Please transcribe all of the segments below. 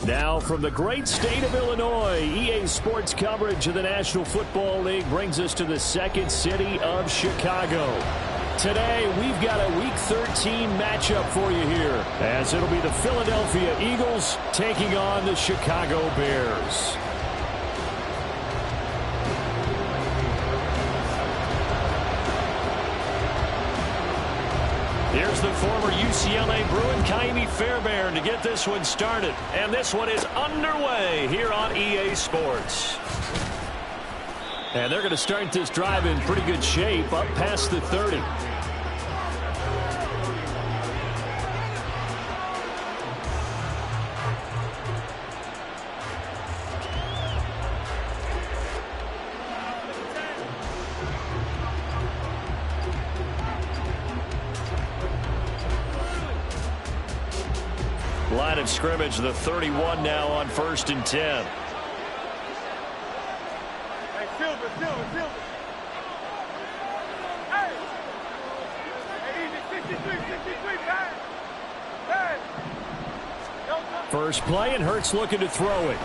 Now from the great state of Illinois, EA Sports coverage of the National Football League brings us to the second city of Chicago. Today, we've got a Week 13 matchup for you here, as it'll be the Philadelphia Eagles taking on the Chicago Bears. Here's the former UCLA Bruin, Ka'imi Fairbairn, to get this one started. And this one is underway here on EA Sports. And they're going to start this drive in pretty good shape, up past the 30. Line of scrimmage, the 31 now on 1st and 10. Hey, Silver. Hey! Hey, 63, Hey! First play, and Hurts looking to throw it.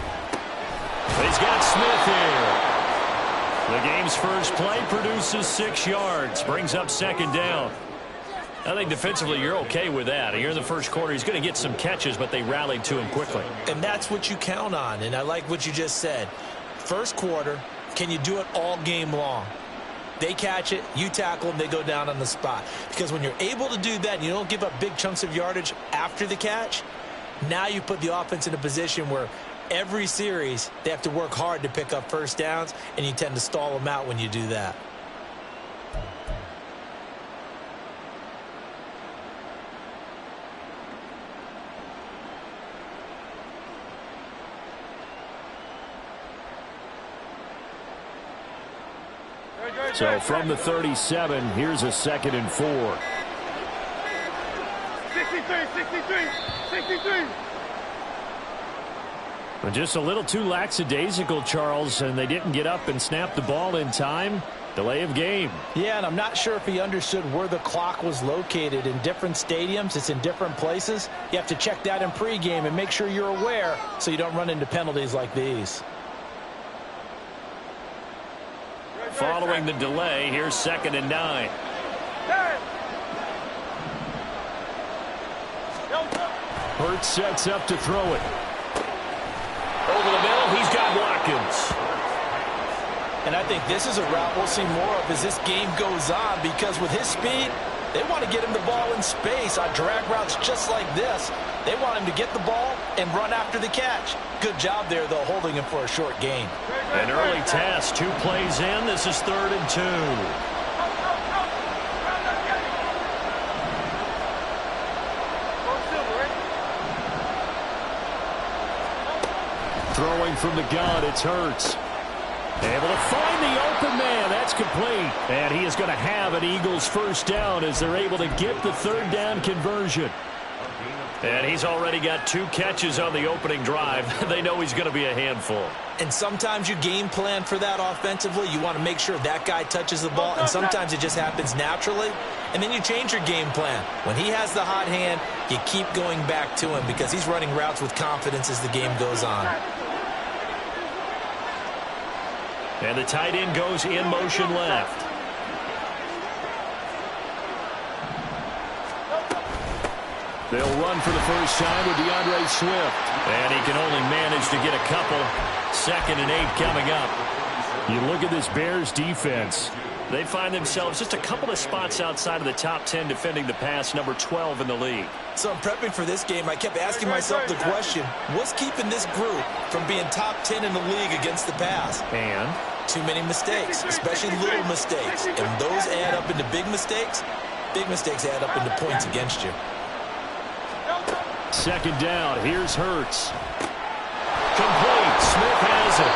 He's got Smith here. The game's first play produces 6 yards, brings up 2nd down. I think defensively you're okay with that. Here in the first quarter, he's going to get some catches, but they rallied to him quickly. And that's what you count on, and I like what you just said. First quarter, can you do it all game long? They catch it, you tackle them, they go down on the spot. Because when you're able to do that and you don't give up big chunks of yardage after the catch, now you put the offense in a position where every series they have to work hard to pick up first downs, and you tend to stall them out when you do that. So from the 37, here's a 2nd and 4. 63. But just a little too lackadaisical, Charles, and they didn't get up and snap the ball in time. Delay of game. Yeah, and I'm not sure if he understood where the clock was located. In different stadiums, it's in different places. You have to check that in pregame and make sure you're aware so you don't run into penalties like these. Following the delay, here's 2nd and 9. Hurts sets up to throw it. Over the middle, he's got Watkins. And I think this is a route we'll see more of as this game goes on, because with his speed, they want to get him the ball in space on drag routes just like this. They want him to get the ball and run after the catch. Good job there, though, holding him for a short gain. An early test, 2 plays in. This is 3rd and 2. Throwing from the gun, it's Hurts. Able to find the open man. That's complete. And he is going to have an Eagles first down as they're able to get the 3rd down conversion. And he's already got 2 catches on the opening drive. They know he's going to be a handful. And sometimes you game plan for that offensively. You want to make sure that guy touches the ball, and sometimes it just happens naturally. And then you change your game plan. When he has the hot hand, you keep going back to him because he's running routes with confidence as the game goes on. And the tight end goes in motion left. They'll run for the first time with DeAndre Swift. And he can only manage to get a couple. 2nd and 8 coming up. You look at this Bears defense. They find themselves just a couple of spots outside of the top 10 defending the pass, number 12 in the league. So I'm prepping for this game. I kept asking myself the question, what's keeping this group from being top 10 in the league against the pass? And too many mistakes, especially little mistakes. And those add up into big mistakes. Big mistakes add up into points against you. 2nd down. Here's Hurts. Complete. Smith has it.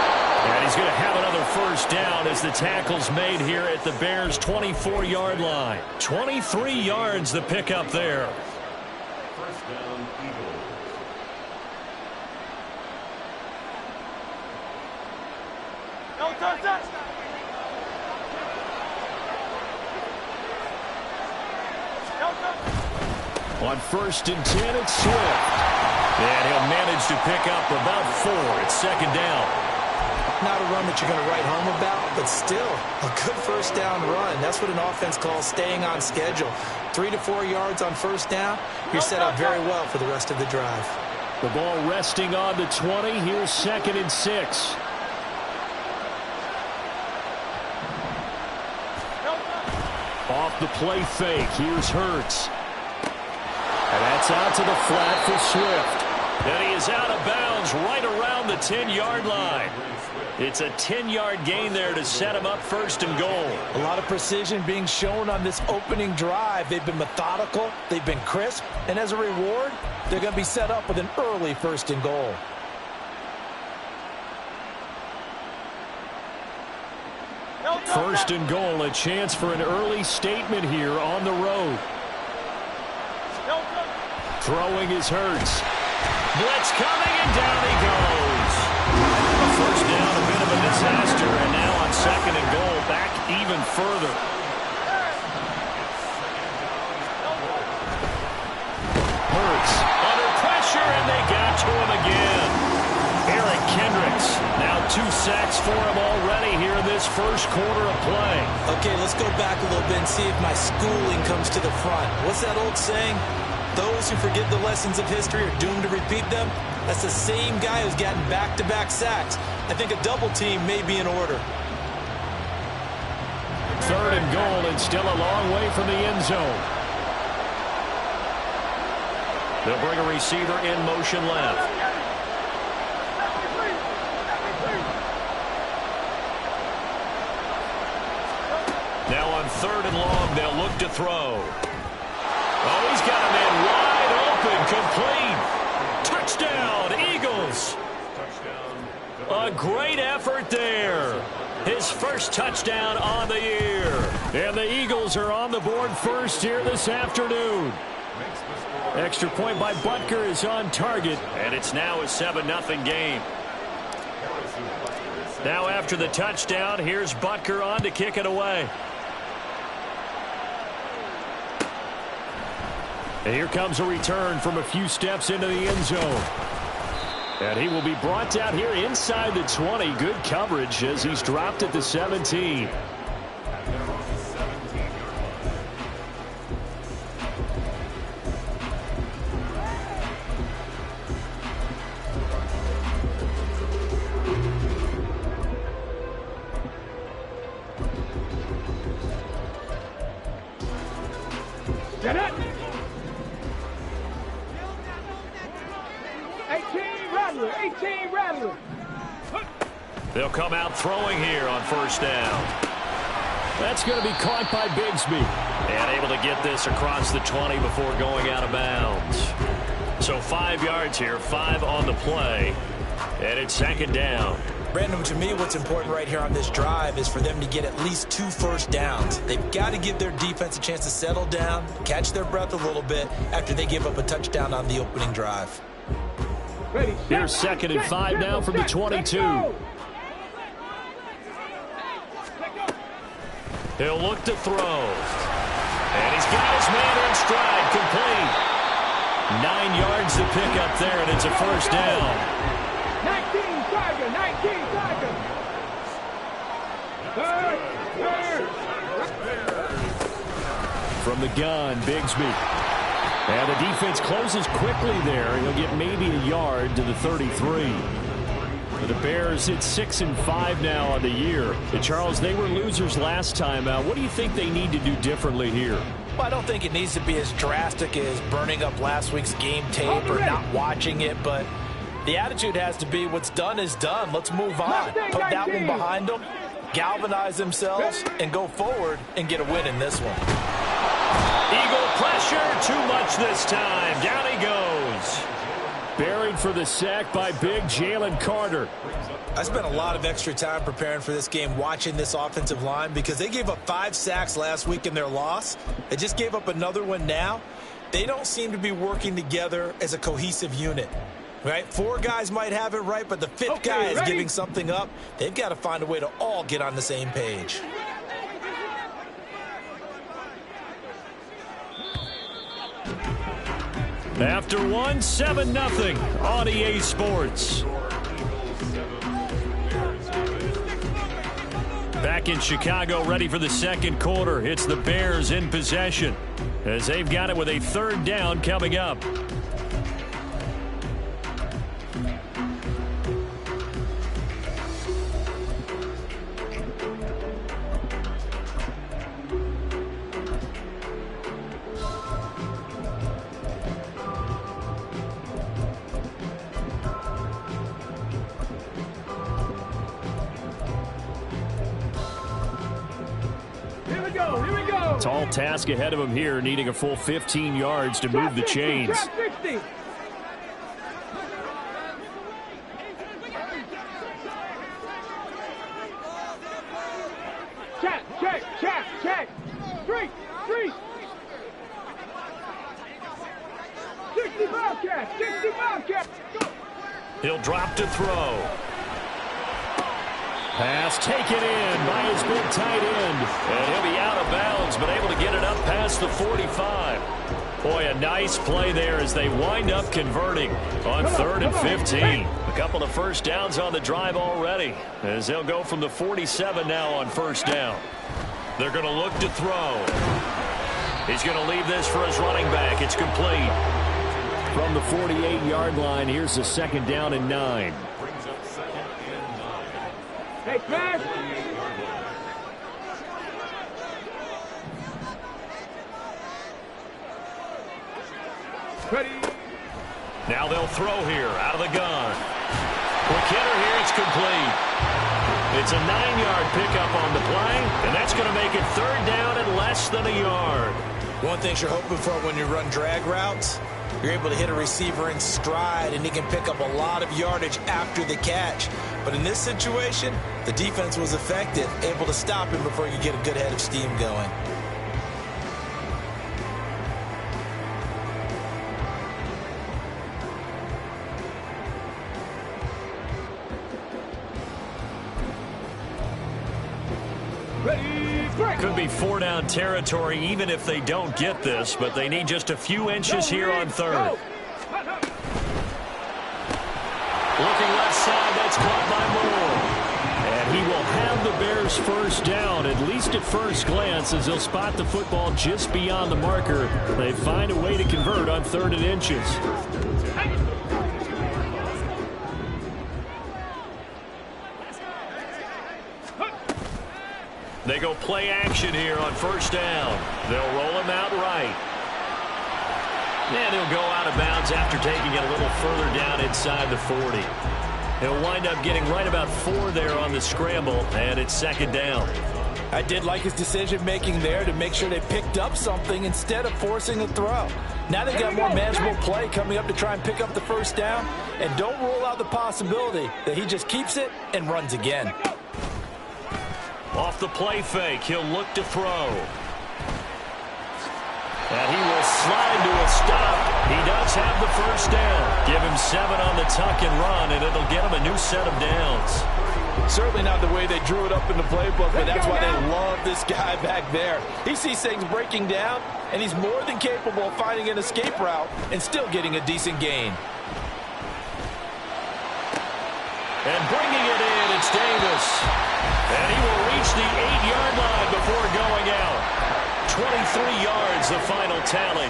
And he's going to have another first down as the tackle's made here at the Bears' 24-yard line. 23 yards the pickup there. First down, Eagles. On 1st and 10, it's Swift. And he'll manage to pick up about 4 at second down. Not a run that you're going to write home about, but still a good first down run. That's what an offense calls staying on schedule. 3 to 4 yards on first down. You're set up very well for the rest of the drive. The ball resting on the 20. Here's 2nd and 6. Off the play fake. Here's Hurts. And that's out to the flat for Swift. And he is out of bounds right around the 10-yard line. It's a 10-yard gain there to set him up 1st and goal. A lot of precision being shown on this opening drive. They've been methodical. They've been crisp. And as a reward, they're going to be set up with an early 1st and goal. First and goal, a chance for an early statement here on the road. Throwing is Hurts. Blitz coming, and down he goes. A first down, a bit of a disaster, and now on 2nd and goal, back even further. Hurts under pressure, and they got to him again. Eric Kendricks, now 2 sacks for him already here in this first quarter of play. Okay, let's go back a little bit and see if my schooling comes to the front. What's that old saying? Those who forget the lessons of history are doomed to repeat them. That's the same guy who's gotten back-to-back sacks. I think a double team may be in order. 3rd and goal, and still a long way from the end zone. They'll bring a receiver in motion left. Now on 3rd and long, they'll look to throw. Oh, he's got a man wide open, complete. Touchdown, Eagles. A great effort there. His first touchdown on the year. And the Eagles are on the board first here this afternoon. Extra point by Butker is on target, and it's now a 7-0 game. Now after the touchdown, here's Butker on to kick it away. And here comes a return from a few steps into the end zone. And he will be brought down here inside the 20. Good coverage as he's dropped at the 17. Get it! 18 Rattler. They'll come out throwing here on first down. That's going to be caught by Bigsby. And able to get this across the 20 before going out of bounds. So 5 yards here, 5 on the play. And it's 2nd down. Brandon, to me, what's important right here on this drive is for them to get at least 2 first downs. They've got to give their defense a chance to settle down, catch their breath a little bit after they give up a touchdown on the opening drive. Here's 2nd and 5 now from the 22. He'll look to throw. And he's got his man in stride, complete. 9 yards to pick up there, and it's a first down. 19 Tiger. From the gun, Bigsby. And the defense closes quickly there. He'll get maybe a yard to the 33. The Bears hit 6 and 5 now on the year. And Charles, they were losers last time out. What do you think they need to do differently here? Well, I don't think it needs to be as drastic as burning up last week's game tape or not watching it, but the attitude has to be what's done is done. Let's move on. Put that one behind them, galvanize themselves, and go forward and get a win in this one. Eagle pressure, too much this time. Down he goes. Buried for the sack by big Jalen Carter. I spent a lot of extra time preparing for this game, watching this offensive line, because they gave up 5 sacks last week in their loss. They just gave up another one now. They don't seem to be working together as a cohesive unit. Right? 4 guys might have it right, but the 5th guy is giving something up. They've got to find a way to all get on the same page. After one, 7-0 on EA Sports. Back in Chicago, ready for the second quarter. It's the Bears in possession as they've got it with a third down coming up. Tall task ahead of him here, needing a full 15 yards to move the chains. Check. Straight. 60 Bobcats. Go. He'll drop to throw. Pass taken in by his big tight end. And he'll be out of bounds, but able to get it up past the 45. Boy, a nice play there as they wind up converting on 3rd and 15. A couple of first downs on the drive already as they'll go from the 47 now on first down. They're going to look to throw. He's going to leave this for his running back. It's complete. From the 48-yard line, here's the second down and 9. Hey, pass. Ready. Now they'll throw here out of the gun. Quick hitter here, it's complete. It's a 9-yard pickup on the play, and that's going to make it third down and less than a yard. One thing you're hoping for when you run drag routes, you're able to hit a receiver in stride, and he can pick up a lot of yardage after the catch. But in this situation, the defense was effective, able to stop him before he could get a good head of steam going. Could be 4-down territory even if they don't get this, but they need just a few inches here on 3rd. Looking left side, that's caught by Moore. And he will have the Bears first down, at least at first glance, as they'll spot the football just beyond the marker. They find a way to convert on 3rd and inches. They go play action here on first down. They'll roll him out right. And he'll go out of bounds after taking it a little further down inside the 40. He'll wind up getting right about 4 there on the scramble, and it's second down. I did like his decision-making there to make sure they picked up something instead of forcing a throw. Now they've got more manageable play coming up to try and pick up the first down, and don't rule out the possibility that he just keeps it and runs again. Off the play fake, he'll look to throw. And he will slide to a stop. He does have the first down. Give him 7 on the tuck and run, and it'll get him a new set of downs. Certainly not the way they drew it up in the playbook, but that's why they love this guy back there. He sees things breaking down, and he's more than capable of finding an escape route and still getting a decent gain. And bringing it in, it's Davis. And he will reach the 8-yard line before going out. 23 yards, the final tally.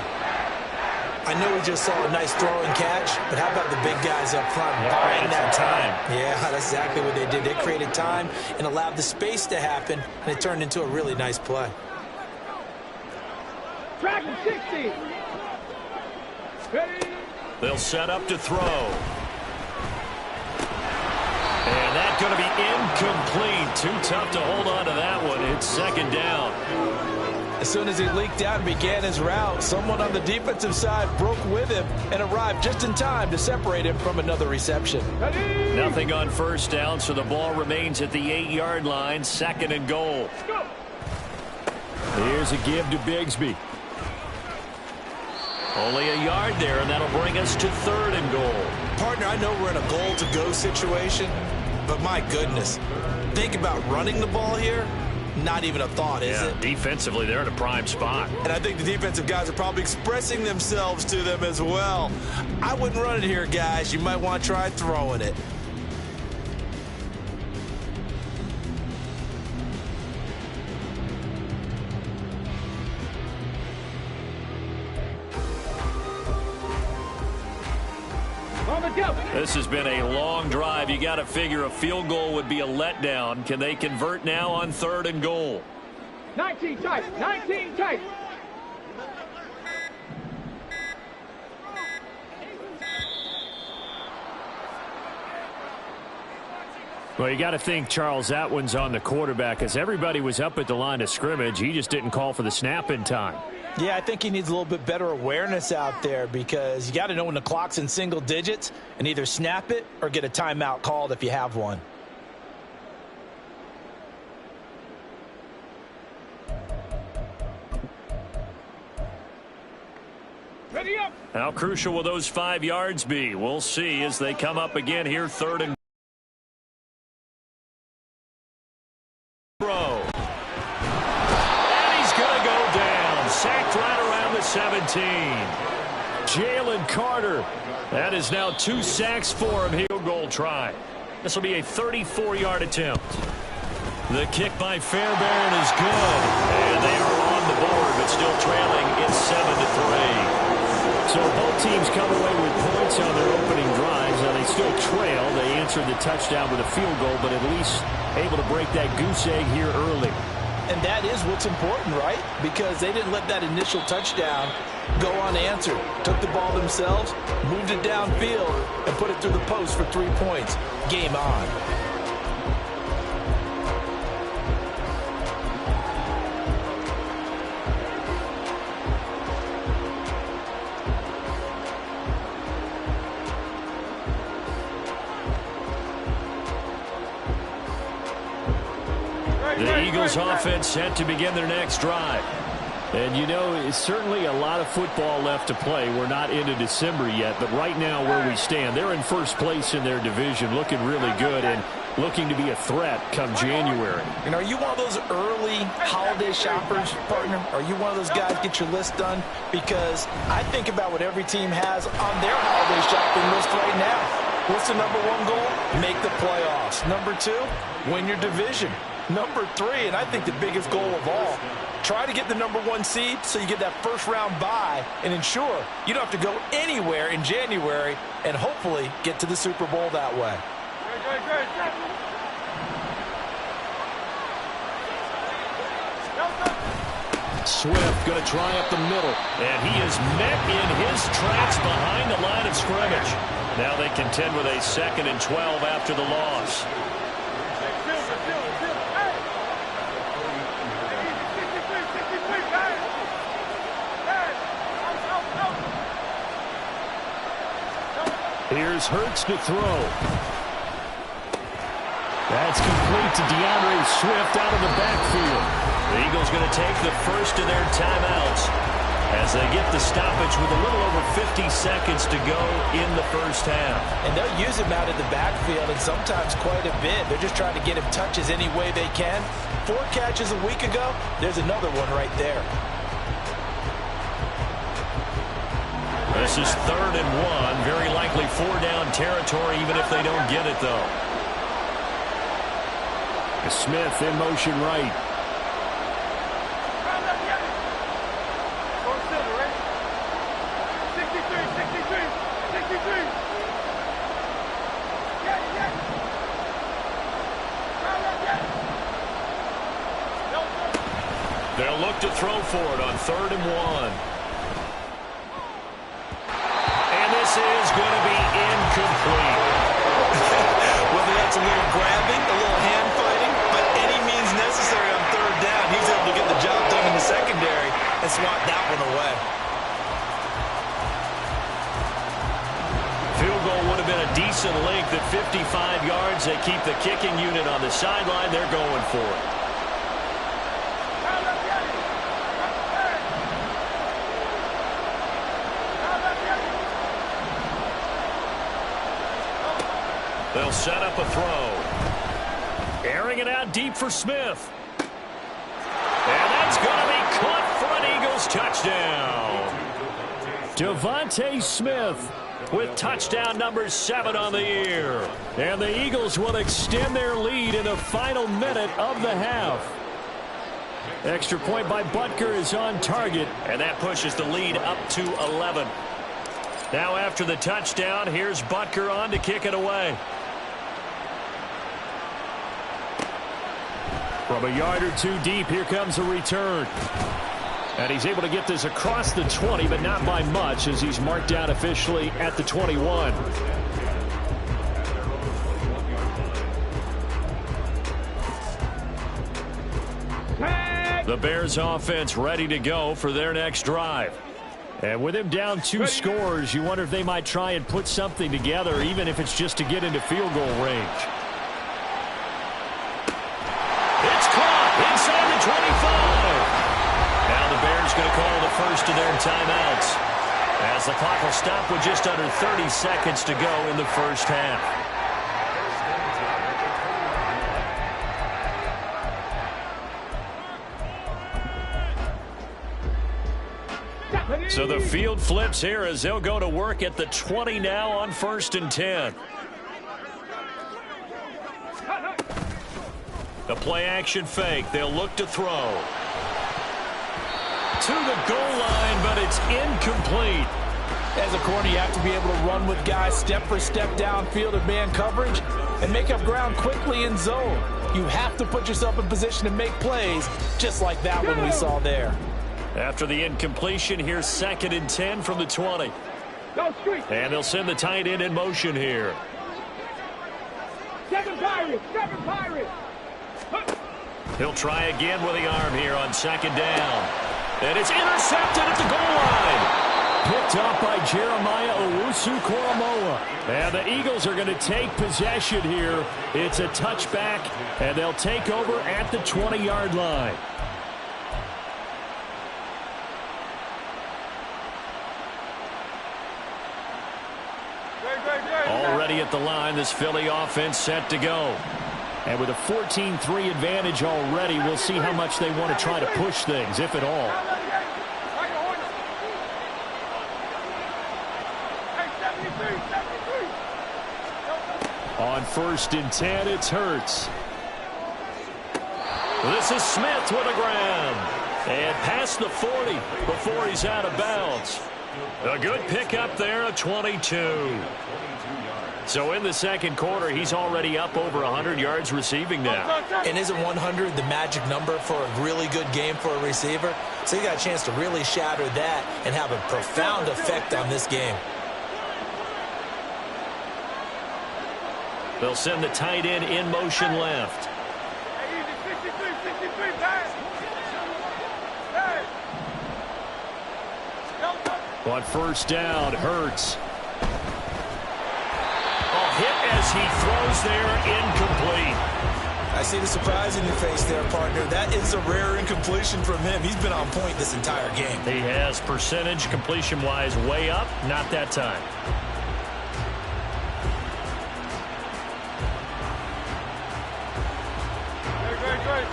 I know we just saw a nice throw and catch, but how about the big guys up front buying that time? Yeah, that's exactly what they did. They created time and allowed the space to happen, and it turned into a really nice play. Track 60. Ready. They'll set up to throw. And that's going to be incomplete. Too tough to hold on to that one. It's second down. As soon as he leaked out and began his route, someone on the defensive side broke with him and arrived just in time to separate him from another reception. Ready. Nothing on first down, so the ball remains at the 8-yard line, second and goal. Go. Here's a give to Bigsby. Only a yard there, and that'll bring us to third and goal. Partner, I know we're in a goal-to-go situation, but my goodness, think about running the ball here. not even a thought, is it? Defensively, they're in a prime spot. And I think the defensive guys are probably expressing themselves to them as well. I wouldn't run it here, guys. You might want to try throwing it. This has been a long drive. You got to figure a field goal would be a letdown. Can they convert now on 3rd and goal? 19 tight. 19 tight. Well, you got to think, Charles, that one's on the quarterback, as everybody was up at the line of scrimmage. He just didn't call for the snap in time. Yeah, I think he needs a little bit better awareness out there, because you got to know when the clock's in single digits and either snap it or get a timeout called if you have one. Ready up. How crucial will those 5 yards be? We'll see as they come up again here, 3rd and throw. And he's going to go down. Sacked right around the 17. Jalen Carter. That is now 2 sacks for him. Field goal try. This will be a 34-yard attempt. The kick by Fairbairn is good. And they are on the board, but still trailing. It's 7-3. So both teams come away with points on their opening drives. Now they still trail. They answered the touchdown with a field goal, but at least able to break that goose egg here early. And that is what's important, right? Because they didn't let that initial touchdown go unanswered. Took the ball themselves, moved it downfield, and put it through the post for 3 points. Game on. The Eagles offense set to begin their next drive. And, you know, it's certainly a lot of football left to play. We're not into December yet, but right now where we stand, they're in first place in their division, looking really good and looking to be a threat come January. And are you one of those early holiday shoppers, partner? Are you one of those guys get your list done? Because I think about what every team has on their holiday shopping list right now. What's the number 1 goal? Make the playoffs. Number 2, win your division. Number 3, and I think the biggest goal of all, try to get the number 1 seed so you get that first-round bye and ensure you don't have to go anywhere in January and hopefully get to the Super Bowl that way. Swift going to try up the middle, and he is met in his tracks behind the line of scrimmage. Now they contend with a 2nd and 12 after the loss. Here's Hurts to throw. That's complete to DeAndre Swift out of the backfield. The Eagles going to take the first of their timeouts as they get the stoppage with a little over 50 seconds to go in the first half. And they'll use him out of the backfield, and sometimes quite a bit. They're just trying to get him touches any way they can. 4 catches a week ago. There's another one right there. This is 3rd and 1. Very likely 4-down territory, even if they don't get it, though. Smith in motion right. They'll look to throw for it on 3rd and 1. And this is going to be incomplete. Well, that's a little grabbing, a little hand fighting, but any means necessary on 3rd down. He's able to get the job done in the secondary and swat that one away. Field goal would have been a decent length at 55 yards. They keep the kicking unit on the sideline. They're going for it. They'll set up a throw. Airing it out deep for Smith. It's going to be caught for an Eagles touchdown. Devontae Smith with touchdown number 7 on the year. And the Eagles will extend their lead in the final minute of the half. Extra point by Butker is on target, and that pushes the lead up to 11. Now after the touchdown, here's Butker on to kick it away. From a yard or two deep, here comes a return. And he's able to get this across the 20, but not by much, as he's marked down officially at the 21. The Bears offense ready to go for their next drive. And with him down 2 scores, you wonder if they might try and put something together, even if it's just to get into field goal range. It's caught inside the 25. Now the Bears going to call the first of their timeouts, as the clock will stop with just under 30 seconds to go in the first half. So the field flips here as they'll go to work at the 20 now on 1st and 10. The play action fake. They'll look to throw. To the goal line, but it's incomplete. As a corner, you have to be able to run with guys step for step downfield of man coverage and make up ground quickly in zone. You have to put yourself in position to make plays, just like that one we saw there. After the incompletion, here's 2nd and 10 from the 20. And they'll send the tight end in motion here. 7 Pirates! 7 Pirates! He'll try again with the arm here on 2nd down. And it's intercepted at the goal line. Picked up by Jeremiah Owusu-Koramoah. And the Eagles are going to take possession here. It's a touchback, and they'll take over at the 20-yard line. Already at the line, this Philly offense set to go. And with a 14-3 advantage already, we'll see how much they want to try to push things, if at all. On 1st and 10, it's Hurts. This is Smith with a grab. And past the 40 before he's out of bounds. A good pickup there at 22. So in the 2nd quarter, he's already up over 100 yards receiving now. And isn't 100 the magic number for a really good game for a receiver? So you got a chance to really shatter that and have a profound effect on this game. They'll send the tight end in motion left. On 1st down, Hurts. Hit as he throws there, incomplete. I see the surprise in your face there, partner. That is a rare incompletion from him. He's been on point this entire game. He has percentage completion-wise way up, not that time.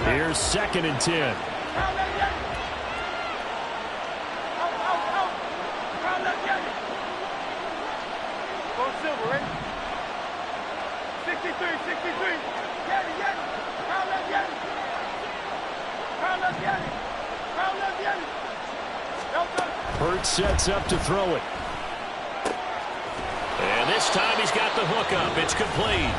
Here's 2nd and 10. Hurts sets up to throw it. And this time he's got the hook up. It's complete.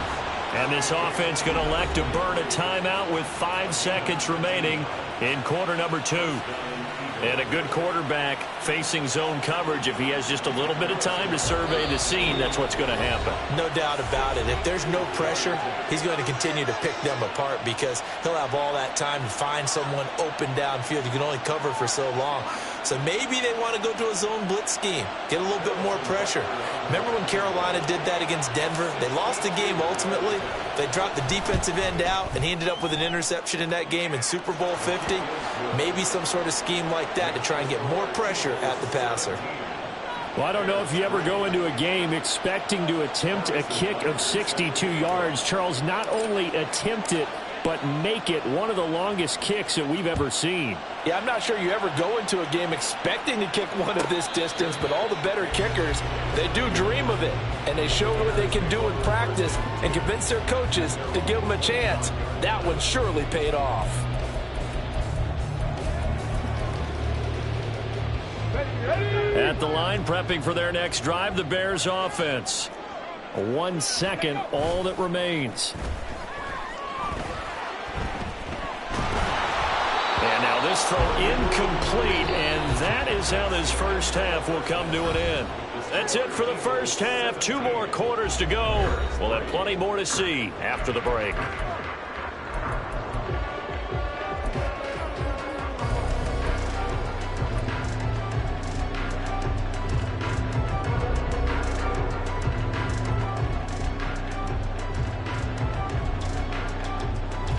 And this offense going to elect to burn a timeout with 5 seconds remaining in quarter number 2. And a good quarterback facing zone coverage. If he has just a little bit of time to survey the scene, that's what's going to happen. No doubt about it. If there's no pressure, he's going to continue to pick them apart because he'll have all that time to find someone open downfield. You can only cover for so long. So maybe they want to go to a zone blitz scheme, get a little bit more pressure. Remember when Carolina did that against Denver? They lost the game ultimately. They dropped the defensive end out, and he ended up with an interception in that game in Super Bowl 50. Maybe some sort of scheme like that to try and get more pressure at the passer. Well, I don't know if you ever go into a game expecting to attempt a kick of 62 yards. Charles, not only attempt it, but make it one of the longest kicks that we've ever seen. Yeah, I'm not sure you ever go into a game expecting to kick one of this distance, but all the better kickers, they do dream of it, and they show what they can do in practice and convince their coaches to give them a chance. That one surely paid off. At the line, prepping for their next drive, the Bears offense. 1 second, all that remains. And now this throw incomplete, and that is how this first half will come to an end. That's it for the first half. 2 more quarters to go. We'll have plenty more to see after the break.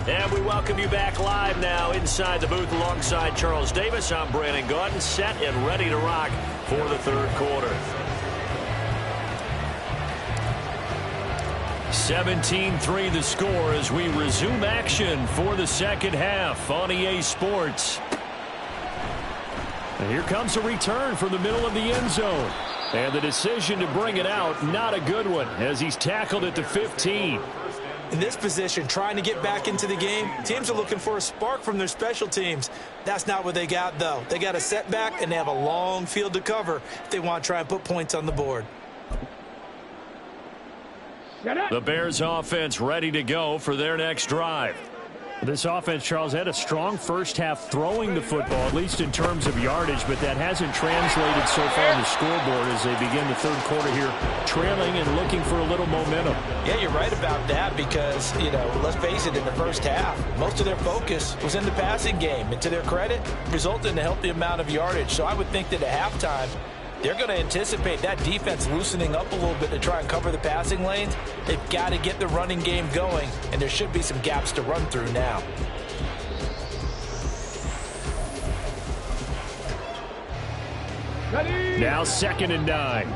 And we welcome you back live now inside the booth alongside Charles Davis. I'm Brandon Gaudin, set and ready to rock for the third quarter. 17-3 the score as we resume action for the second half on EA Sports. And here comes a return from the middle of the end zone. And the decision to bring it out, not a good one, as he's tackled at the 15. In this position, trying to get back into the game, teams are looking for a spark from their special teams. That's not what they got, though. They got a setback, and they have a long field to cover if they want to try and put points on the board. The Bears offense ready to go for their next drive. This offense, Charles, had a strong first half throwing the football, at least in terms of yardage, but that hasn't translated so far on the scoreboard as they begin the third quarter here, trailing and looking for a little momentum. Yeah, you're right about that because, let's face it, in the first half, most of their focus was in the passing game. And to their credit, resulted in a healthy amount of yardage. So I would think that at halftime, they're going to anticipate that defense loosening up a little bit to try and cover the passing lanes. They've got to get the running game going, and there should be some gaps to run through now. Now 2nd and 9.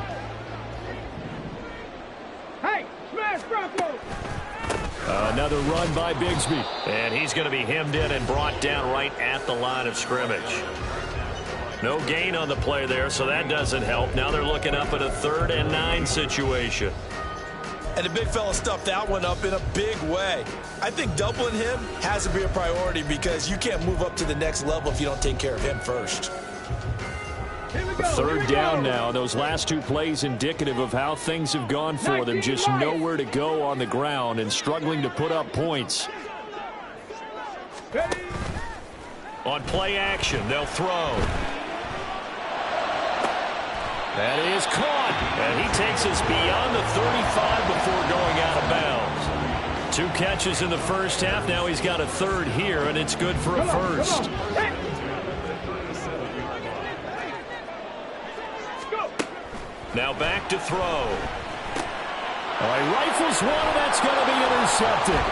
Hey, smash Bronco! Another run by Bigsby. And he's going to be hemmed in and brought down right at the line of scrimmage. No gain on the play there, so that doesn't help. Now they're looking up at a 3rd and 9 situation. And the big fella stuffed that one up in a big way. I think doubling him has to be a priority because you can't move up to the next level if you don't take care of him first. 3rd down now. Those last 2 plays indicative of how things have gone for them. Just nowhere to go on the ground and struggling to put up points. On play action, they'll throw. That is caught, and he takes us beyond the 35 before going out of bounds. 2 catches in the first half. Now he's got a 3rd here, and it's good for a first. Now back to throw. All right, rifles one, and that's going to be intercepted.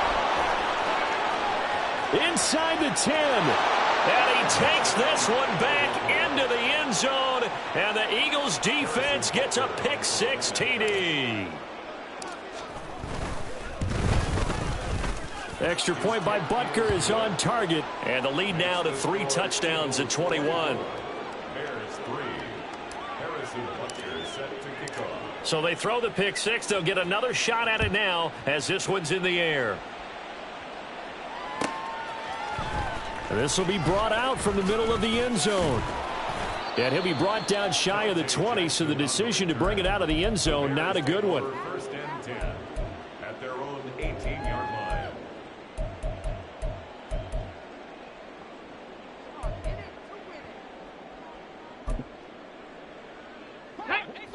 Inside the 10. And he takes this one back into the end zone. And the Eagles defense gets a pick 6 TD. Extra point by Butker is on target. And the lead now to 3 touchdowns at 21. Bears 3. Harrison Butker set to kick off. So they throw the pick 6. They'll get another shot at it now as this one's in the air. This will be brought out from the middle of the end zone. And he'll be brought down shy of the 20, so the decision to bring it out of the end zone, not a good one. 1st and 10 at their own 18-yard line.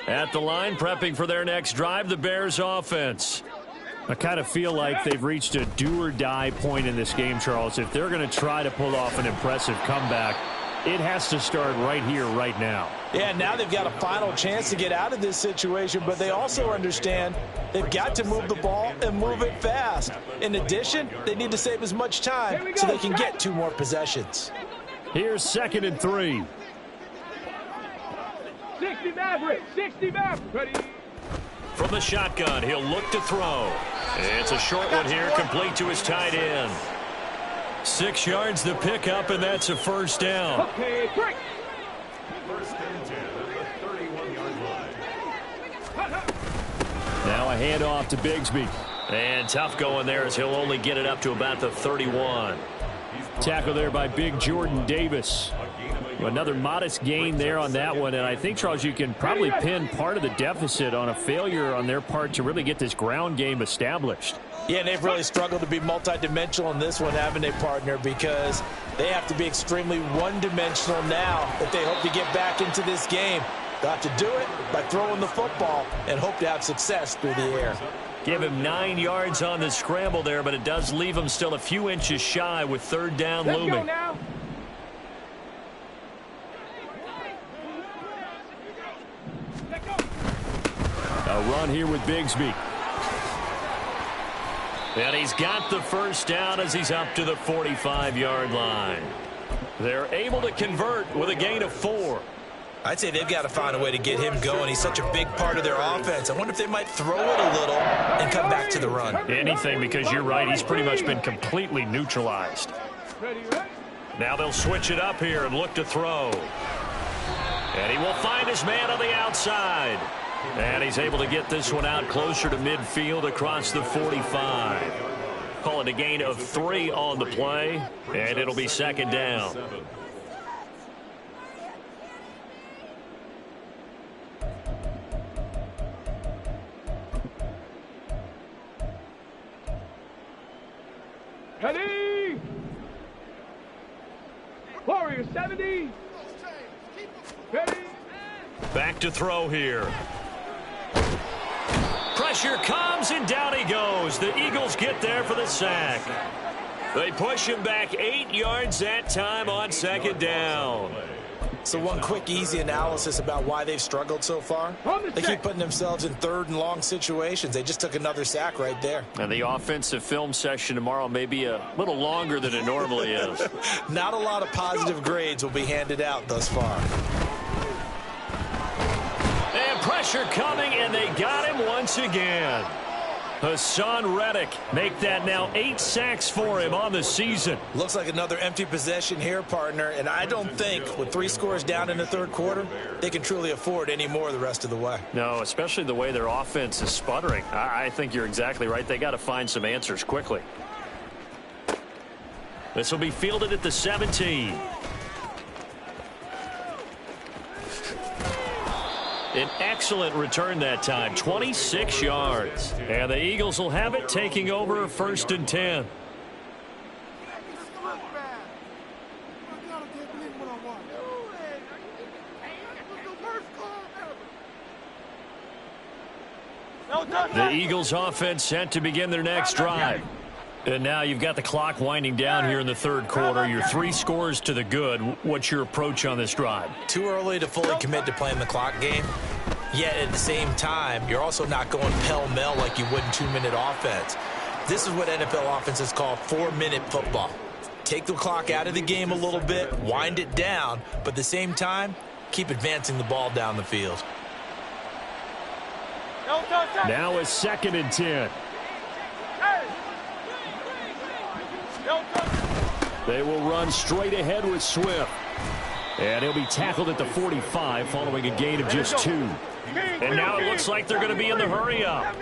At the line, prepping for their next drive, the Bears offense. I kind of feel like they've reached a do-or-die point in this game, Charles. If they're going to try to pull off an impressive comeback, it has to start right here, right now. Yeah, now they've got a final chance to get out of this situation, but they also understand they've got to move the ball and move it fast. In addition, they need to save as much time so they can get 2 more possessions. Here's 2nd and 3. 60 Maverick! 60 Maverick! Ready? From the shotgun, he'll look to throw. It's a short one here, complete to his tight end. 6 yards the pickup, and that's a first down. Okay, break. First and 10 at the 31-yard line. Now a handoff to Bigsby. And tough going there as he'll only get it up to about the 31. Tackle there by Big Jordan Davis. Another modest gain there on that one, and I think, Charles, you can probably pin part of the deficit on a failure on their part to really get this ground game established. Yeah, and they've really struggled to be multidimensional in this one, haven't they, partner, because they have to be extremely one-dimensional now if they hope to get back into this game. They'll have to do it by throwing the football and hope to have success through the air. Give him 9 yards on the scramble there, but it does leave him still a few inches shy with third down Let's looming. go now. A run here with Bigsby. And he's got the first down as he's up to the 45-yard line. They're able to convert with a gain of 4. I'd say they've got to find a way to get him going. He's such a big part of their offense. I wonder if they might throw it a little and come back to the run. Anything, because you're right, he's pretty much been completely neutralized. Ready, ready. Now they'll switch it up here and look to throw. And he will find his man on the outside. And he's able to get this one out closer to midfield across the 45. Call it a gain of 3 on the play, and it'll be second down. Ready. Warrior 70. Ready. Back to throw here. Pressure comes, and down he goes. The Eagles get there for the sack. They push him back 8 yards that time on second down. So one quick, easy analysis about why they've struggled so far. They keep putting themselves in third and long situations. They just took another sack right there. And the offensive film session tomorrow may be a little longer than it normally is. Not a lot of positive grades will be handed out thus far. And pressure coming, and they got him once again. Hassan Reddick make that now 8 sacks for him on the season. Looks like another empty possession here, partner, and I don't think with 3 scores down in the third quarter, they can truly afford any more the rest of the way. No, especially the way their offense is sputtering. I think you're exactly right. They got to find some answers quickly. This will be fielded at the 17. An excellent return that time, 26 yards. And the Eagles will have it, taking over first and 10. The Eagles offense set to begin their next drive. And now you've got the clock winding down here in the third quarter. You're 3 scores to the good. What's your approach on this drive? Too early to fully commit to playing the clock game. Yet at the same time, you're also not going pell-mell like you would in 2-minute offense. This is what NFL offenses call 4-minute football. Take the clock out of the game a little bit, wind it down, but at the same time, keep advancing the ball down the field. Now it's second and 10. They will run straight ahead with Swift. And he'll be tackled at the 45 following a gain of just 2. And now it looks like they're going to be in the hurry-up. A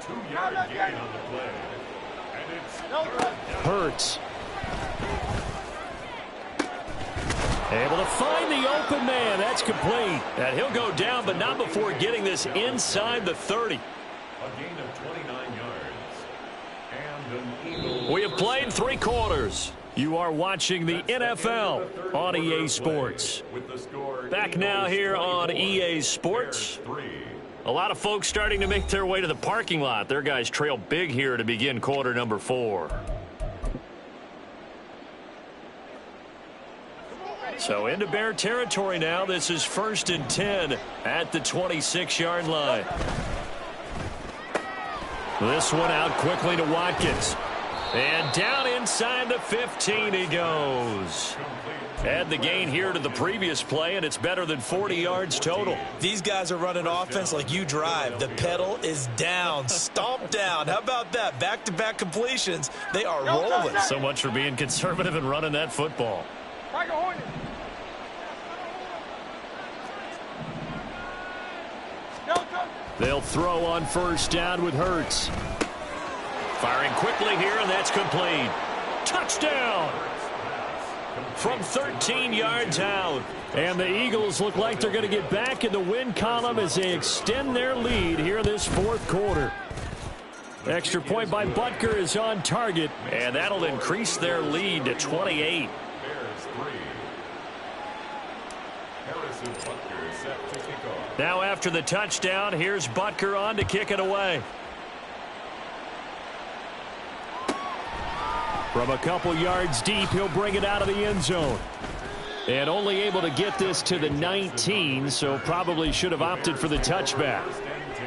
2-yard gain on the play. And it's Hurts. Able to find the open man. That's complete. And he'll go down, but not before getting this inside the 30. a gain of 29 yards. And an Eagle. We have played 3 quarters. You are watching the NFL on EA Sports. Back now here on EA Sports. A lot of folks starting to make their way to the parking lot. Their guys trail big here to begin quarter number 4. So into Bear territory now. This is first and 10 at the 26-yard line. This one out quickly to Watkins. And down inside the 15 he goes. Add the gain here to the previous play, and it's better than 40 yards total. These guys are running offense like you drive. The pedal is down, stomped down. How about that? Back-to-back completions. They are rolling. So much for being conservative and running that football. They'll throw on first down with Hurts. Firing quickly here, and that's complete. Touchdown! From 13 yards out. And the Eagles look like they're going to get back in the win column as they extend their lead here this fourth quarter. Extra point by Butker is on target, and that'll increase their lead to 28. Bears 3. Harrison Butker is set to kick off. Now after the touchdown, here's Butker on to kick it away. From a couple yards deep, he'll bring it out of the end zone. And only able to get this to the 19, so probably should have opted for the touchback. First and 10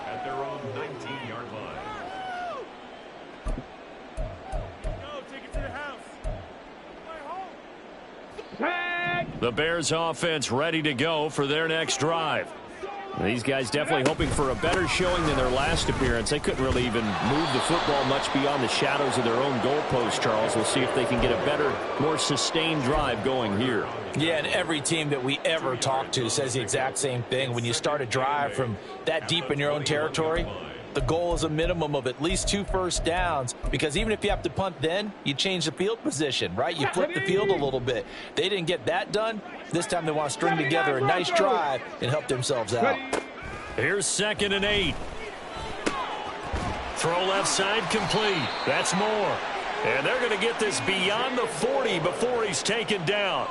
at their own 19-yard line. The Bears offense ready to go for their next drive. These guys definitely hoping for a better showing than their last appearance. They couldn't really even move the football much beyond the shadows of their own goalpost, Charles. We'll see if they can get a better, more sustained drive going here. Yeah, and every team that we ever talk to says the exact same thing. When you start a drive from that deep in your own territory, the goal is a minimum of at least 2 first downs, because even if you have to punt then, you change the field position, right? You flip the field a little bit. They didn't get that done. This time they want to string together a nice drive and help themselves out. Here's 2nd and 8. Throw left side complete. That's Moore. And they're going to get this beyond the 40 before he's taken down.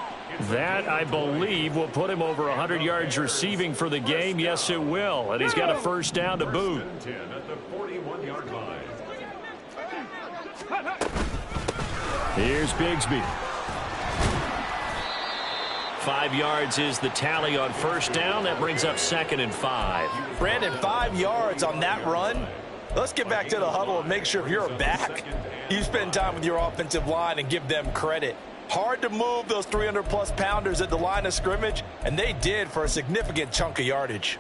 That, I believe, will put him over 100 yards receiving for the game. Yes, it will. And he's got a first down to boot. First and 10 at the 41-yard line. Here's Bigsby. 5 yards is the tally on first down. That brings up 2nd and 5. Brandon, 5 yards on that run. Let's get back to the huddle and make sure if you're a back, you spend time with your offensive line and give them credit. Hard to move those 300-plus pounders at the line of scrimmage, and they did for a significant chunk of yardage.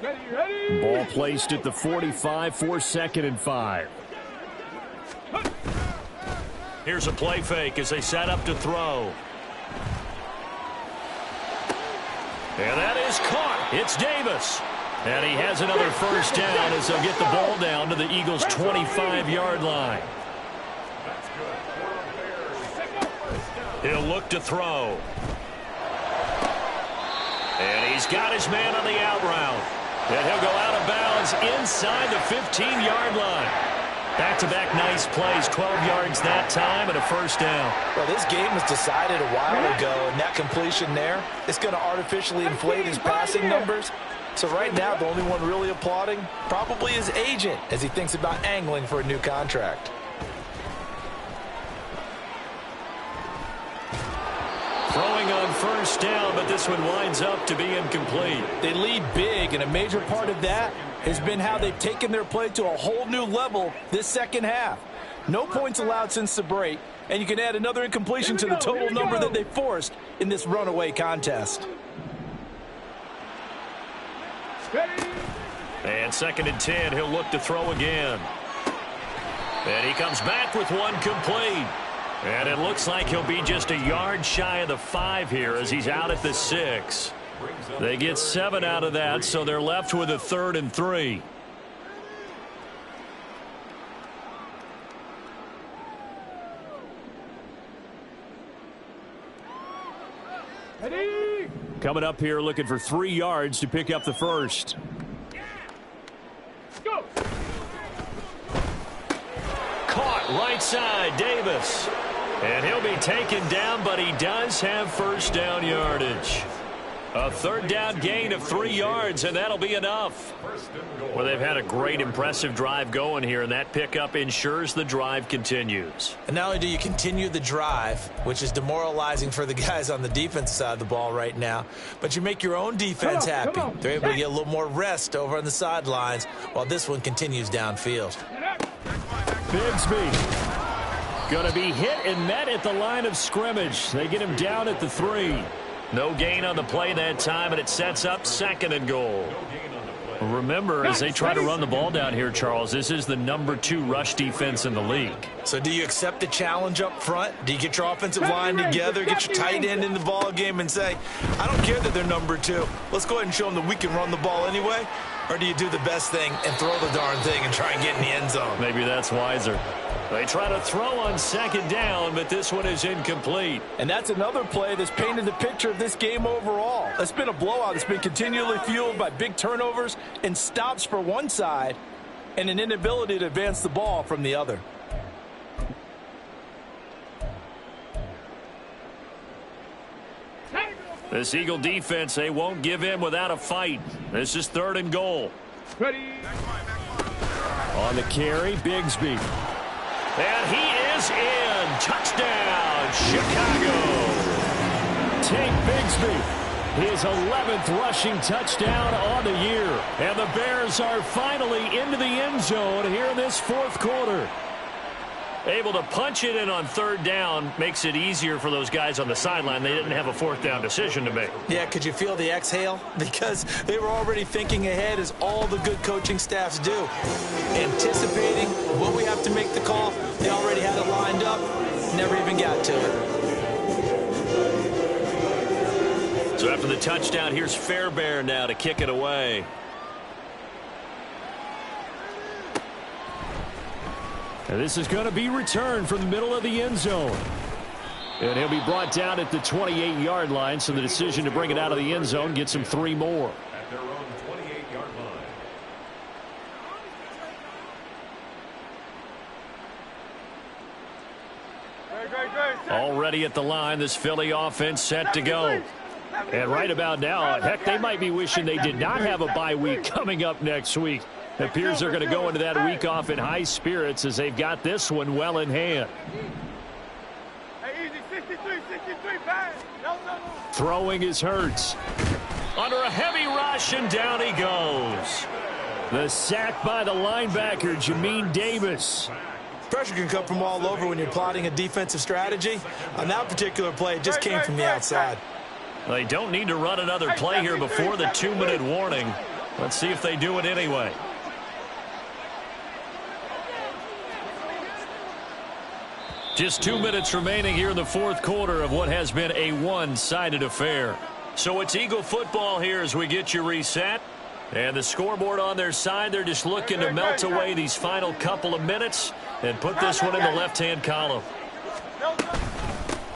Ready. Ball placed at the 45 for 2nd and 5. Here's a play fake as they set up to throw. And that is caught. It's Davis. And he has another first down as they'll get the ball down to the Eagles' 25-yard line. He'll look to throw. And he's got his man on the out route. And he'll go out of bounds inside the 15-yard line. Back-to-back nice plays, 12 yards that time and a first down. Well, this game was decided a while ago, and that completion there is going to artificially inflate his passing numbers. So right now, the only one really applauding probably his agent as he thinks about angling for a new contract. Throwing on first down, but this one winds up to be incomplete. They lead big, and a major part of that has been how they've taken their play to a whole new level this second half. No points allowed since the break, and you can add another incompletion to the total number that they forced in this runaway contest. And 2nd and 10, he'll look to throw again. And he comes back with one complete. And it looks like he'll be just a yard shy of the 5 here as he's out at the 6. They get 7 out of that, so they're left with a 3rd and 3. Ready. Coming up here looking for 3 yards to pick up the first. Go. Caught right side, Davis. And he'll be taken down, but he does have first down yardage. A 3rd down gain of 3 yards, and that'll be enough. Well, they've had a great, impressive drive going here, and that pickup ensures the drive continues. And not only do you continue the drive, which is demoralizing for the guys on the defense side of the ball right now, but you make your own defense happy. They're able to get a little more rest over on the sidelines while this one continues downfield. Bigsby. Going to be hit and met at the line of scrimmage. They get him down at the 3. No gain on the play that time, and it sets up 2nd and goal. Remember, as they try to run the ball down here, Charles, this is the #2 rush defense in the league. So do you accept the challenge up front? Do you get your offensive line together, get your tight end in the ball game and say, I don't care that they're #2. Let's go ahead and show them that we can run the ball anyway? Or do you do the best thing and throw the darn thing and try and get in the end zone? Maybe that's wiser. They try to throw on 2nd down, but this one is incomplete. And that's another play that's painted the picture of this game overall. It's been a blowout. It's been continually fueled by big turnovers and stops for one side and an inability to advance the ball from the other. This Eagle defense, they won't give in without a fight. This is 3rd and goal. Ready. On the carry, Bigsby. And he is in. Touchdown, Chicago. Tank Bigsby, his 11th rushing touchdown on the year. And the Bears are finally into the end zone here in this 4th quarter. Able to punch it in on 3rd down makes it easier for those guys on the sideline. They didn't have a 4th down decision to make. Yeah, could you feel the exhale? Because they were already thinking ahead, as all the good coaching staffs do. Anticipating what we have to make the call. They already had it lined up. Never even got to it. So after the touchdown, here's Fairbairn now to kick it away. And this is going to be returned from the middle of the end zone. And he'll be brought down at the 28-yard line, so the decision to bring it out of the end zone gets him 3 more. At their own 28-yard line. Already at the line, this Philly offense set to go. And right about now, heck, they might be wishing they did not have a bye week coming up next week. It appears they're going to go into that week off in high spirits as they've got this one well in hand. Throwing is Hurts. Under a heavy rush, and down he goes. The sack by the linebacker, Jamin Davis. Pressure can come from all over when you're plotting a defensive strategy. On that particular play, it just came from the outside. They don't need to run another play here before the 2-minute warning. Let's see if they do it anyway. Just 2 minutes remaining here in the 4th quarter of what has been a one-sided affair. So it's Eagle football here as we get you reset. And the scoreboard on their side, they're just looking to melt away these final couple of minutes and put this one in the left-hand column.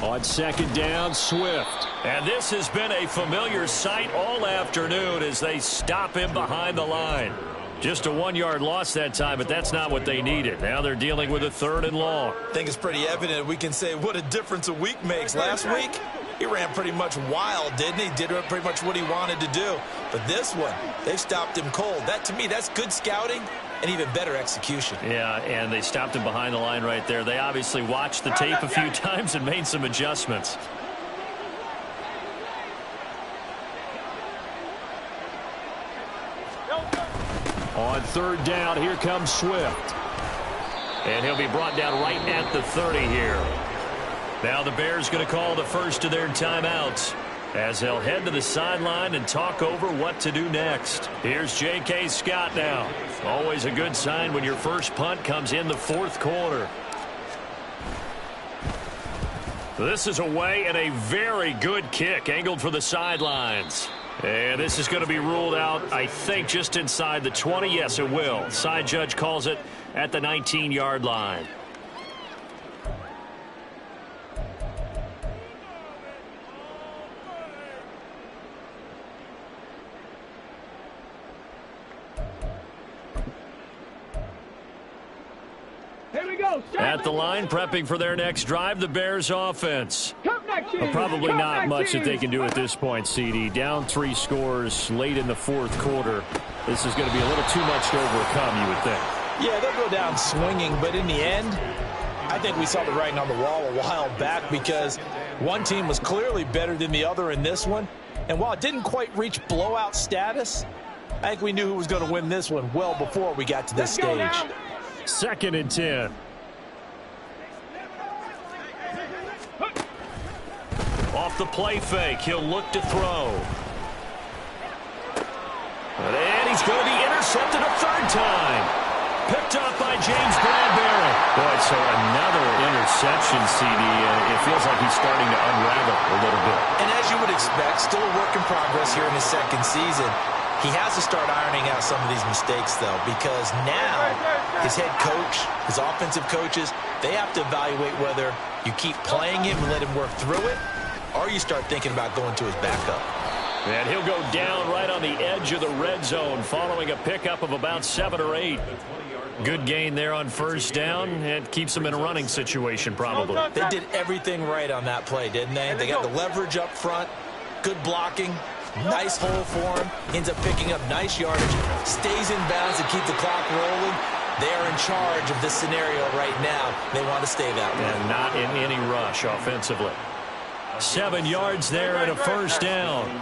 On 2nd down, Swift. And this has been a familiar sight all afternoon as they stop him behind the line. Just a 1-yard loss that time, but that's not what they needed. Now they're dealing with a 3rd and long. I think it's pretty evident. We can say what a difference a week makes. Last week, he ran pretty much wild, didn't he? Did pretty much what he wanted to do. But this one, they stopped him cold. That, to me, that's good scouting and even better execution. Yeah, and they stopped him behind the line right there. They obviously watched the tape a few times and made some adjustments. On 3rd down, here comes Swift. And he'll be brought down right at the 30 here. Now the Bears going to call the first of their timeouts as they'll head to the sideline and talk over what to do next. Here's J.K. Scott now. Always a good sign when your first punt comes in the 4th quarter. This is away and a very good kick angled for the sidelines. And this is going to be ruled out, I think, just inside the 20. Yes, it will. Side judge calls it at the 19-yard line. Here we go. At the line, prepping for their next drive, the Bears offense. Well, probably not much that they can do at this point, CD. Down 3 scores late in the 4th quarter. This is going to be a little too much to overcome, you would think. Yeah, they'll go down swinging, but in the end, I think we saw the writing on the wall a while back because one team was clearly better than the other in this one. And while it didn't quite reach blowout status, I think we knew who was going to win this one well before we got to this stage. 2nd and 10. Off the play fake, he'll look to throw. And he's going to be intercepted a 3rd time. Picked up by James Bradbury. Boy, so another interception, CD. It feels like he's starting to unravel a little bit. And as you would expect, still a work in progress here in his 2nd season. He has to start ironing out some of these mistakes, though, because now his head coach, his offensive coaches, they have to evaluate whether you keep playing him and let him work through it, or you start thinking about going to his backup. And he'll go down right on the edge of the red zone following a pickup of about 7 or 8. Good gain there on 1st down. It keeps them in a running situation, probably. They did everything right on that play, didn't they? They got the leverage up front, good blocking, nice hole for him, ends up picking up nice yardage, stays in bounds to keep the clock rolling. They're in charge of this scenario right now. They want to stay that way. And not in any rush offensively. 7 yards there and a 1st down.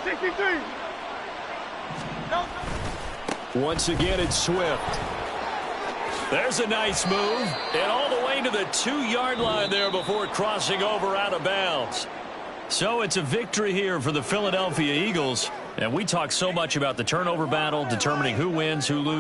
63. Once again, it's Swift. There's a nice move. And all the way to the 2-yard line there before crossing over out of bounds. So it's a victory here for the Philadelphia Eagles. And we talk so much about the turnover battle, determining who wins, who loses.